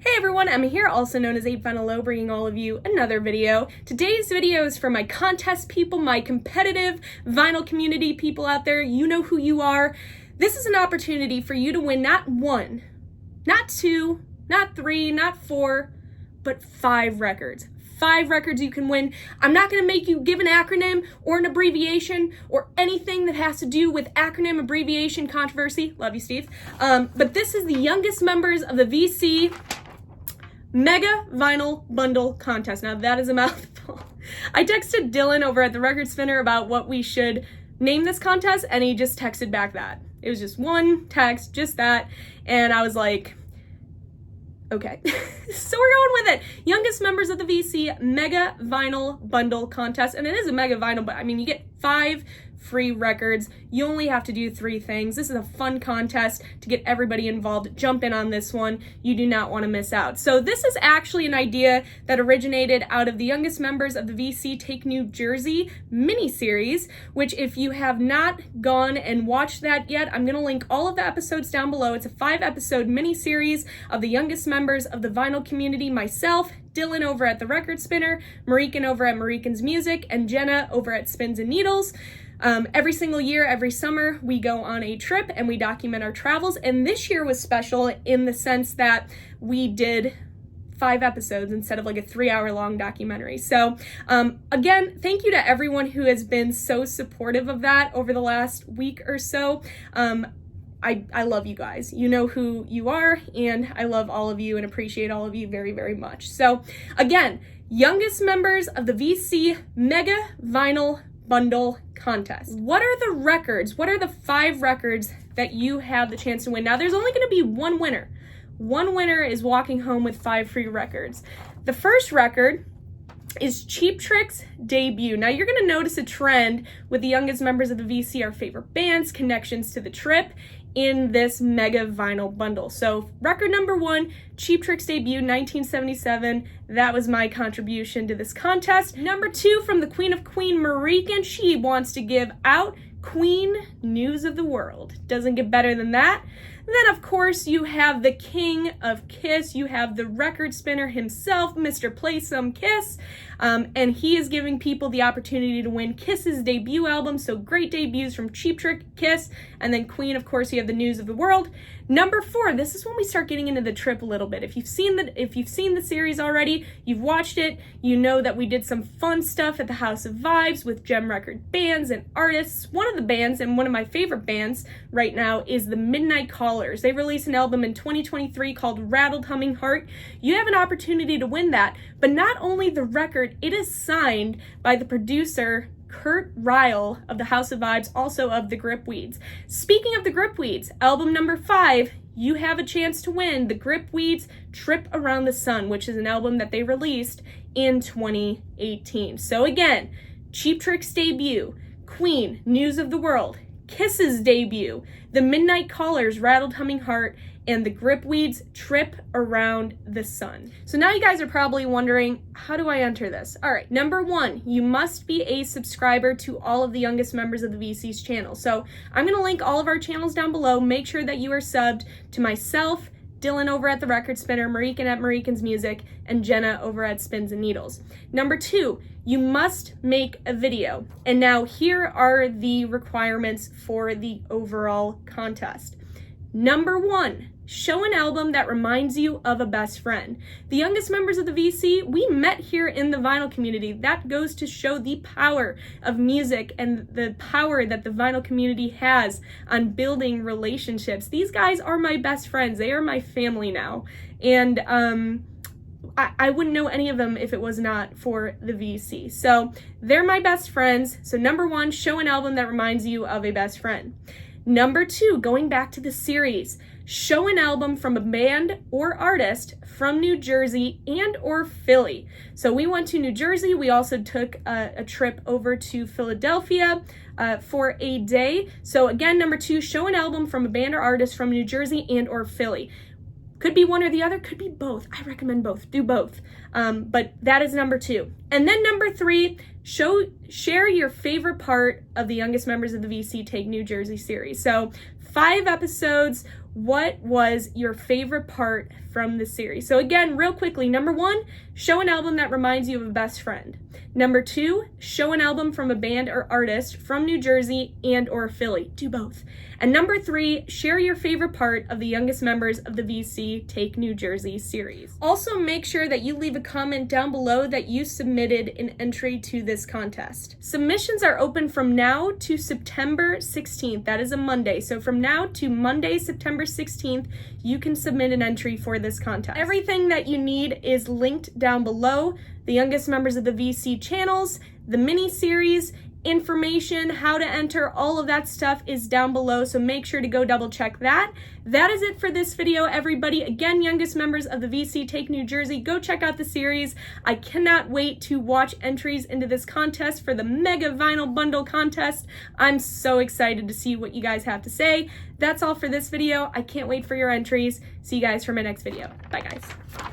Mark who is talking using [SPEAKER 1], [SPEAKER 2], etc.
[SPEAKER 1] Hey everyone, Emma here, also known as 8vinyllow, bringing all of you another video. Today's video is for my contest people, my competitive vinyl community people out there. You know who you are. This is an opportunity for you to win not one, not two, not three, not four, but 5 records. 5 records you can win. I'm not going to make you give an acronym or an abbreviation or anything that has to do with acronym, abbreviation, controversy. Love you, Steve. But this is the youngest members of the VC Mega Vinyl Bundle Contest. Now that is a mouthful. I texted Dylan over at the Record Spinner about what we should name this contest, and he just texted back that. It was just one text, just that, and I was like, okay. So we're going with it. Youngest members of the VC Mega Vinyl Bundle Contest, and it is a mega vinyl, but I mean, you get 5 free records. You only have to do 3 things. This is a fun contest to get everybody involved. Jump in on this one. You do not want to miss out. So this is actually an idea that originated out of the youngest members of the VC Take New Jersey miniseries, which if you have not gone and watched that yet, I'm going to link all of the episodes down below. It's a 5-episode miniseries of the youngest members of the vinyl community, myself, Dylan over at the Record Spinner, Marican over at Marican's Music, and Jenna over at Spins and Needles. Every single year, every summer, we go on a trip and we document our travels. And this year was special in the sense that we did 5 episodes instead of like a 3-hour long documentary. So again, thank you to everyone who has been so supportive of that over the last week or so. I love you guys. You know who you are, and I love all of you and appreciate all of you very, very much. So again, youngest members of the VC Mega Vinyl Bundle Contest. What are the records? What are the 5 records that you have the chance to win? Now, there's only going to be one winner. One winner is walking home with 5 free records. The first record is Cheap Trick's debut. Now, you're going to notice a trend with the youngest members of the VC, our favorite bands, connections to the trip, in this mega vinyl bundle. So record number 1, Cheap Trick's debut, 1977. That was my contribution to this contest. Number 2, from the Queen of Queen, Marican, she wants to give out Queen News of the World. Doesn't get better than that. Then, of course, you have the king of Kiss. You have the record spinner himself, Mr. Play Some Kiss. And he is giving people the opportunity to win Kiss's debut album. So great debuts from Cheap Trick, Kiss, and then Queen, of course, you have the News of the World. Number 4, this is when we start getting into the trip a little bit. If you've seen the series already, you've watched it, you know that we did some fun stuff at the House of Vibes with gem record bands and artists. One of the bands, and one of my favorite bands right now, is the Midnight Callers. They released an album in 2023 called Rattled Humming Heart. You have an opportunity to win that, but not only the record, it is signed by the producer Kurt Ryle of the House of Vibes, also of the Gripweeds. Speaking of the Gripweeds, album number 5, you have a chance to win the Gripweeds Trip Around the Sun, which is an album that they released in 2018. So again, Cheap Trick's debut, Queen, News of the World, Kiss's debut, the Midnight Callers, Rattled Humming Heart, and the Gripweeds Trip Around the Sun. So now you guys are probably wondering, how do I enter this? All right, number 1, you must be a subscriber to all of the youngest members of the VC's channel. So I'm gonna link all of our channels down below. Make sure that you are subbed to myself, Dylan over at the Record Spinner, Marican at Marican's Music, and Jenna over at Spins and Needles. Number 2, you must make a video. And now here are the requirements for the overall contest. Number 1, show an album that reminds you of a best friend. The youngest members of the VC, we met here in the vinyl community. That goes to show the power of music and the power that the vinyl community has on building relationships. These guys are my best friends. They are my family now. And I wouldn't know any of them if it was not for the VC. So they're my best friends. So number 1, show an album that reminds you of a best friend. Number 2, going back to the series, show an album from a band or artist from New Jersey and or Philly. So we went to New Jersey. We also took a trip over to Philadelphia for a day. So again, number 2, show an album from a band or artist from New Jersey and or Philly. Could be one or the other, could be both. I recommend both, do both. But that is number 2. And then number 3, share your favorite part of the youngest members of the VC Take New Jersey series. So 5 episodes, what was your favorite part from the series? So again, real quickly, number 1, show an album that reminds you of a best friend. Number 2, show an album from a band or artist from New Jersey and or Philly. Do both. And number 3, share your favorite part of the youngest members of the VC Take New Jersey series. Also, make sure that you leave a comment down below that you submitted an entry to this contest. Submissions are open from now to September 16th. That is a Monday. So from now to Monday, September 16th, you can submit an entry for this contest. Everything that you need is linked down below. The youngest members of the VC channels, the mini-series, information, how to enter, all of that stuff is down below, so make sure to go double check that. That is it for this video, everybody. Again, youngest members of the VC Take New Jersey, go check out the series. I cannot wait to watch entries into this contest for the Mega Vinyl Bundle contest. I'm so excited to see what you guys have to say. That's all for this video. I can't wait for your entries. See you guys for my next video. Bye, guys.